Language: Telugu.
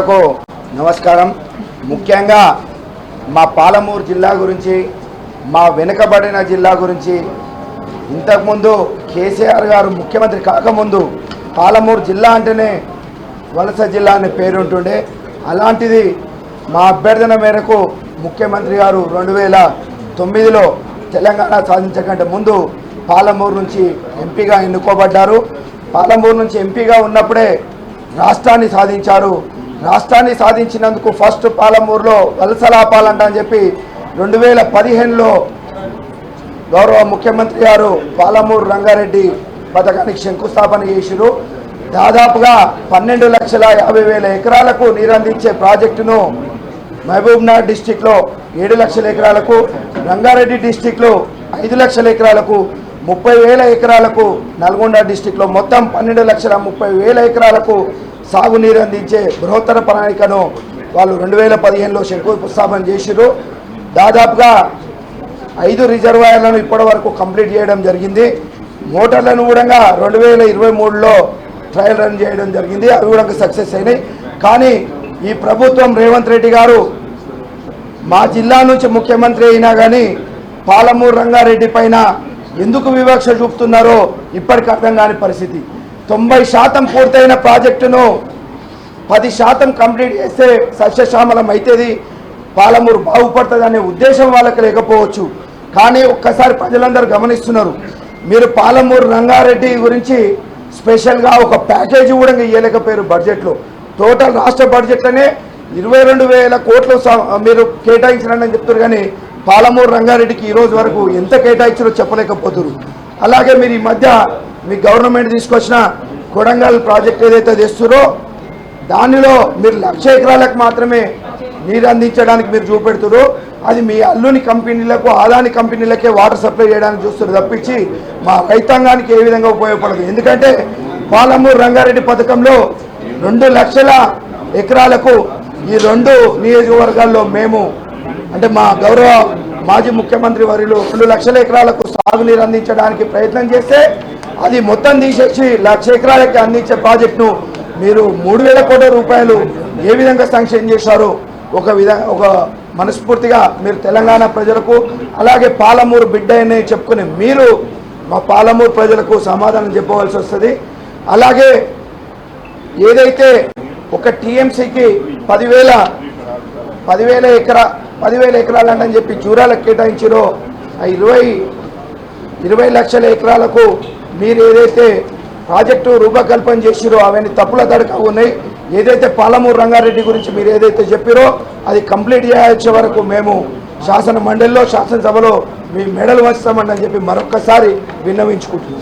మిత్రులకు నమస్కారం. ముఖ్యంగా మా పాలమూరు జిల్లా గురించి, మా వెనుకబడిన జిల్లా గురించి ఇంతకుముందు కేసీఆర్ గారు ముఖ్యమంత్రి కాకముందు పాలమూరు జిల్లా అంటేనే వలస జిల్లా అనే పేరు ఉంటుండే. అలాంటిది మా అభ్యర్థన మేరకు ముఖ్యమంత్రి గారు 2009లో తెలంగాణ సాధించకంటే ముందు పాలమూరు నుంచి ఎంపీగా ఎన్నుకోబడ్డారు. పాలమూరు నుంచి ఎంపీగా ఉన్నప్పుడే రాష్ట్రాన్ని సాధించారు. రాష్ట్రాన్ని సాధించినందుకు ఫస్ట్ పాలమూరులో వలసలాపాలంట అని చెప్పి 2015లో గౌరవ ముఖ్యమంత్రి గారు పాలమూరు రంగారెడ్డి పథకానికి శంకుస్థాపన చేసిరు. దాదాపుగా 12,50,000 ఎకరాలకు నీరందించే ప్రాజెక్టును మహబూబ్నగర్ డిస్టిక్లో 7 లక్షల ఎకరాలకు, రంగారెడ్డి డిస్టిక్లో 5 లక్షల ఎకరాలకు, 30,000 ఎకరాలకు, నల్గొండ డిస్టిక్లో మొత్తం 12,30,000 ఎకరాలకు సాగునీరు అందించే బృహత్తర ప్రణాళికను వాళ్ళు 2015లో శంకుస్థాపన చేసిరు. దాదాపుగా 5 రిజర్వాయర్లను ఇప్పటి వరకు కంప్లీట్ చేయడం జరిగింది. మోటార్లను కూడా 2023లో ట్రయల్ రన్ చేయడం జరిగింది. అవి కూడా సక్సెస్ అయినాయి. కానీ ఈ ప్రభుత్వం రేవంత్ రెడ్డి గారు మా జిల్లా నుంచి ముఖ్యమంత్రి అయినా కానీ పాలమూరు రంగారెడ్డి పైన ఎందుకు వివక్ష చూపుతున్నారో ఇప్పటికి అర్థం కాని పరిస్థితి. 90% పూర్తయిన ప్రాజెక్టును 10% కంప్లీట్ చేస్తే సస్యశ్యామలం అవుతుంది, పాలమూరు బాగుపడుతుంది అనే ఉద్దేశం వాళ్ళకి లేకపోవచ్చు. కానీ ఒక్కసారి ప్రజలందరూ గమనిస్తున్నారు. మీరు పాలమూరు రంగారెడ్డి గురించి స్పెషల్గా ఒక ప్యాకేజీ కూడా ఇవ్వలేకపోయారు. బడ్జెట్లో టోటల్ రాష్ట్ర బడ్జెట్లోనే 22,000 కోట్లు మీరు కేటాయించినని చెప్తారు. కానీ పాలమూరు రంగారెడ్డికి ఈరోజు వరకు ఎంత కేటాయించారో చెప్పలేకపోతున్నారు. అలాగే మీరు ఈ మధ్య మీ గవర్నమెంట్ తీసుకొచ్చిన కొడంగల్ ప్రాజెక్ట్ ఏదైతే తెస్తారో దానిలో మీరు 1,00,000 ఎకరాలకు మాత్రమే నీరు అందించడానికి మీరు చూపెడుతున్నారు. అది మీ అల్లుని కంపెనీలకు, ఆదాని కంపెనీలకే వాటర్ సప్లై చేయడానికి చూస్తారు తప్పించి మా రైతాంగానికి ఏ విధంగా ఉపయోగపడదు. ఎందుకంటే పాలమూరు రంగారెడ్డి పథకంలో 2 లక్షల ఎకరాలకు ఈ 2 నియోజకవర్గాల్లో మేము అంటే మా గౌరవ మాజీ ముఖ్యమంత్రి వర్యులు 2 లక్షల ఎకరాలకు సాగునీరు అందించడానికి ప్రయత్నం చేస్తే అది మొత్తం తీసేసి 1,00,000 ఎకరాలకి అందించే ప్రాజెక్టును మీరు 3,000 కోట్ల రూపాయలు ఏ విధంగా శాంక్షన్ చేశారో ఒక మనస్ఫూర్తిగా మీరు తెలంగాణ ప్రజలకు అలాగే పాలమూరు బిడ్డ అని చెప్పుకుని మీరు మా పాలమూరు ప్రజలకు సమాధానం చెప్పవలసి వస్తుంది. అలాగే ఏదైతే ఒక టీఎంసీకి 10,000 ఎకరాలు అంటని చెప్పి జూరాలకు కేటాయించారో ఆ 20 లక్షల ఎకరాలకు మీరు ఏదైతే ప్రాజెక్టు రూపకల్పన చేసిరో అవన్నీ తప్పుల తడక ఉన్నాయి. ఏదైతే పాలమూరు రంగారెడ్డి గురించి మీరు ఏదైతే చెప్పారో అది కంప్లీట్ చేసే వరకు మేము శాసన మండలిలో శాసనసభలో మీ మెడలు వంచుతామని చెప్పి మరొక్కసారి విన్నవించుకుంటున్నాం.